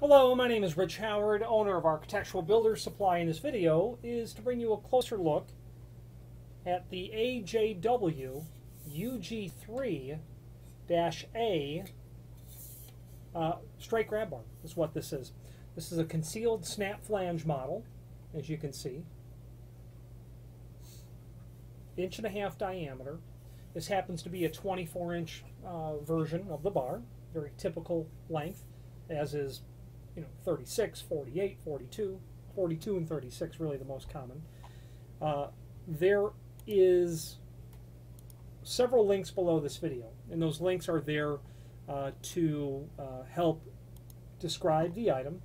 Hello, my name is Rich Howard, owner of Architectural Builder Supply. In this video is to bring you a closer look at the Ajw Ug3 A straight grab bar is what this is. This is a concealed snap flange model, as you can see. 1.5 inch diameter. This happens to be a 24-inch version of the bar, very typical length, as is 36, 48, 42, 42 and 36 really the most common. There is several links below this video, and those links are there to help describe the item,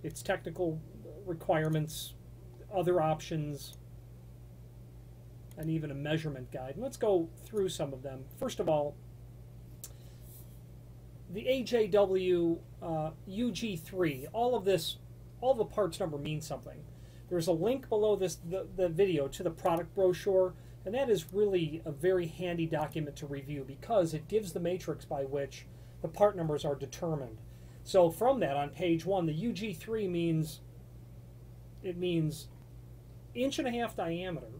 its technical requirements, other options, and even a measurement guide. And let's go through some of them. First of all, the Ajw Ug3, all the parts number means something. There's a link below the video to the product brochure, and that is really a very handy document to review because it gives the matrix by which the part numbers are determined. So from that, on page 1, the Ug3 means 1.5 inch diameter,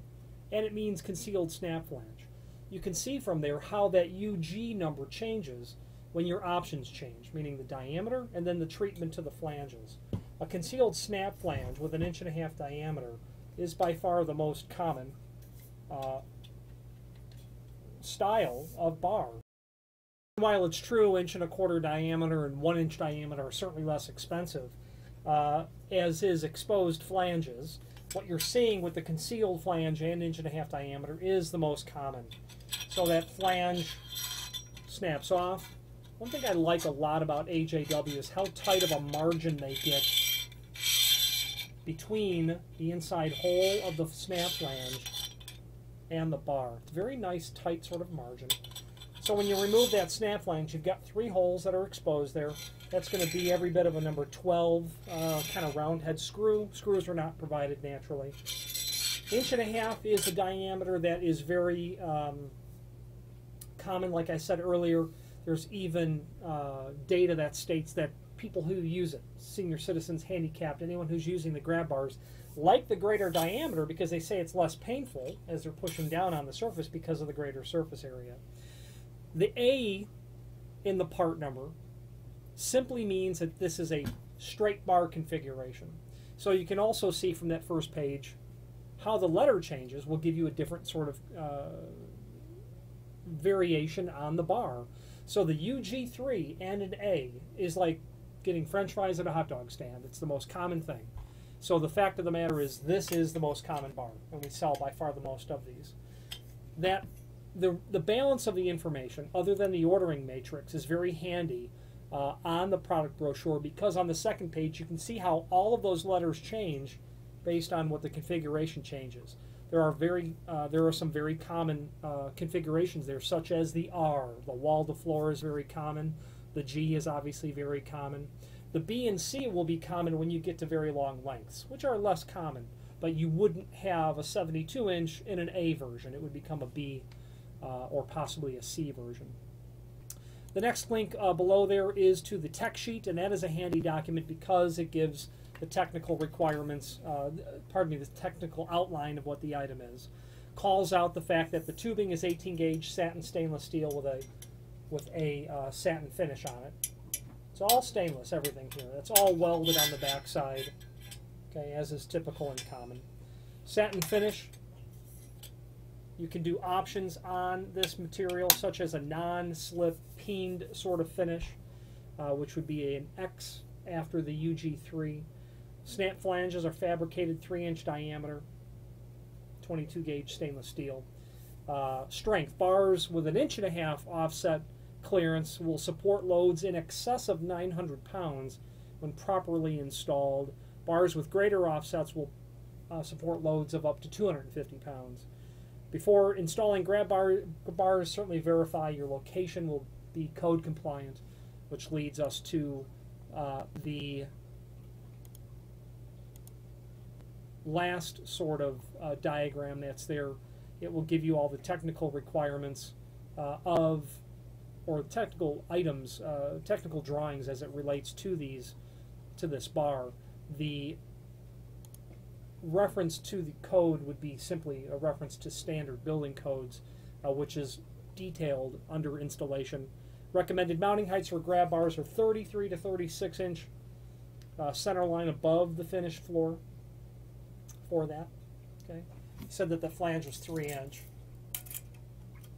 and it means concealed snap flange. You can see from there how that Ug number changes when your options change, meaning the diameter and then the treatment to the flanges. A concealed snap flange with 1.5 inch diameter is by far the most common style of bar. While it's true 1.25 inch diameter and 1 inch diameter are certainly less expensive, as is exposed flanges, what you're seeing with the concealed flange and 1.5 inch diameter is the most common. So that flange snaps off. One thing I like a lot about Ajw is how tight of a margin they get between the inside hole of the snap flange and the bar. It's a very nice, tight sort of margin. So when you remove that snap flange, you've got 3 holes that are exposed there. That's going to be every bit of a number 12 kind of round head screw. Screws are not provided naturally. 1.5 inch is a diameter that is very common, like I said earlier. There's even data that states that people who use it, senior citizens, handicapped, anyone who's using the grab bars, like the greater diameter because they say it's less painful as they're pushing down on the surface because of the greater surface area. The A in the part number simply means that this is a straight bar configuration. So you can also see from that first page how the letter changes will give you a different sort of variation on the bar. So the Ug3 and an A is like getting French fries at a hot dog stand. It's the most common thing. So the fact of the matter is this is the most common bar, and we sell by far the most of these. That the balance of the information, other than the ordering matrix, is very handy on the product brochure because on the second page you can see how all of those letters change based on what the configuration changes. There are some very common configurations there, such as the R. The wall to floor is very common. The G is obviously very common. The B and C will be common when you get to very long lengths, which are less common. But you wouldn't have a 72 inch in an A version. It would become a B or possibly a C version. The next link below there is to the tech sheet, and that is a handy document because it gives the technical requirements, the technical outline of what the item is. Calls out the fact that the tubing is 18 gauge satin stainless steel with a satin finish on it. It's all stainless, everything here. It's all welded on the back side, okay, as is typical and common. Satin finish. You can do options on this material, such as a non-slip peened sort of finish, which would be an X after the Ug3. Snap flanges are fabricated 3 inch diameter, 22 gauge stainless steel. Strength. Bars with 1.5 inch offset clearance will support loads in excess of 900 pounds when properly installed. Bars with greater offsets will support loads of up to 250 pounds. Before installing grab bars, certainly verify your location will be code compliant, which leads us to the last sort of diagram that's there. It will give you all the technical requirements of or technical items, technical drawings as it relates to this bar. The reference to the code would be simply a reference to standard building codes, which is detailed under installation. Recommended mounting heights for grab bars are 33 to 36 inch, center line above the finished floor for that. Okay, said that the flange was 3 inch,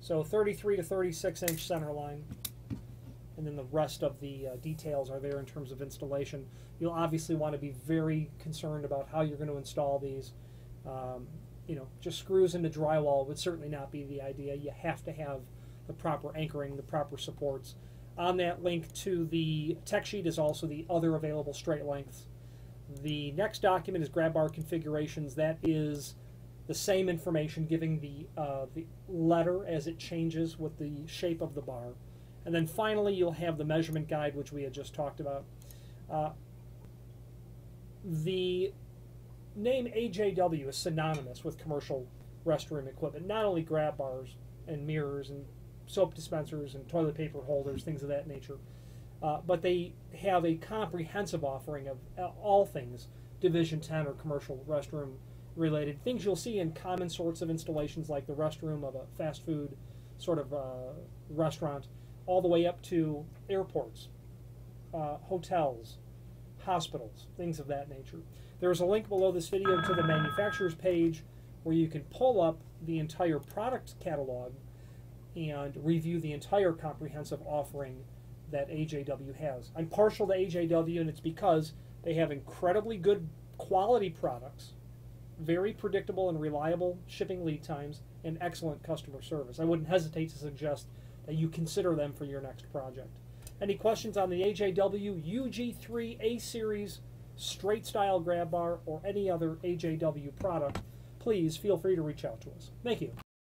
so 33 to 36 inch center line, and then the rest of the details are there in terms of installation. You'll obviously want to be very concerned about how you're going to install these. You know, just screws into drywall would certainly not be the idea. You have to have the proper anchoring, the proper supports. On that link to the tech sheet is also the other available straight lengths. The next document is grab bar configurations. That is the same information, giving the letter as it changes with the shape of the bar. And then finally, you'll have the measurement guide, which we had just talked about. The name AJW is synonymous with commercial restroom equipment, not only grab bars and mirrors and soap dispensers and toilet paper holders, things of that nature, but they have a comprehensive offering of all things Division 10 or commercial restroom related. Things you'll see in common sorts of installations like the restroom of a fast food sort of restaurant, all the way up to airports, hotels, hospitals, things of that nature. There's a link below this video to the manufacturer's page where you can pull up the entire product catalog and review the entire comprehensive offering that AJW has. I'm partial to AJW, and it's because they have incredibly good quality products, very predictable and reliable shipping lead times, and excellent customer service. I wouldn't hesitate to suggest that you consider them for your next project. Any questions on the AJW UG3 A series straight style grab bar or any other AJW product, please feel free to reach out to us. Thank you.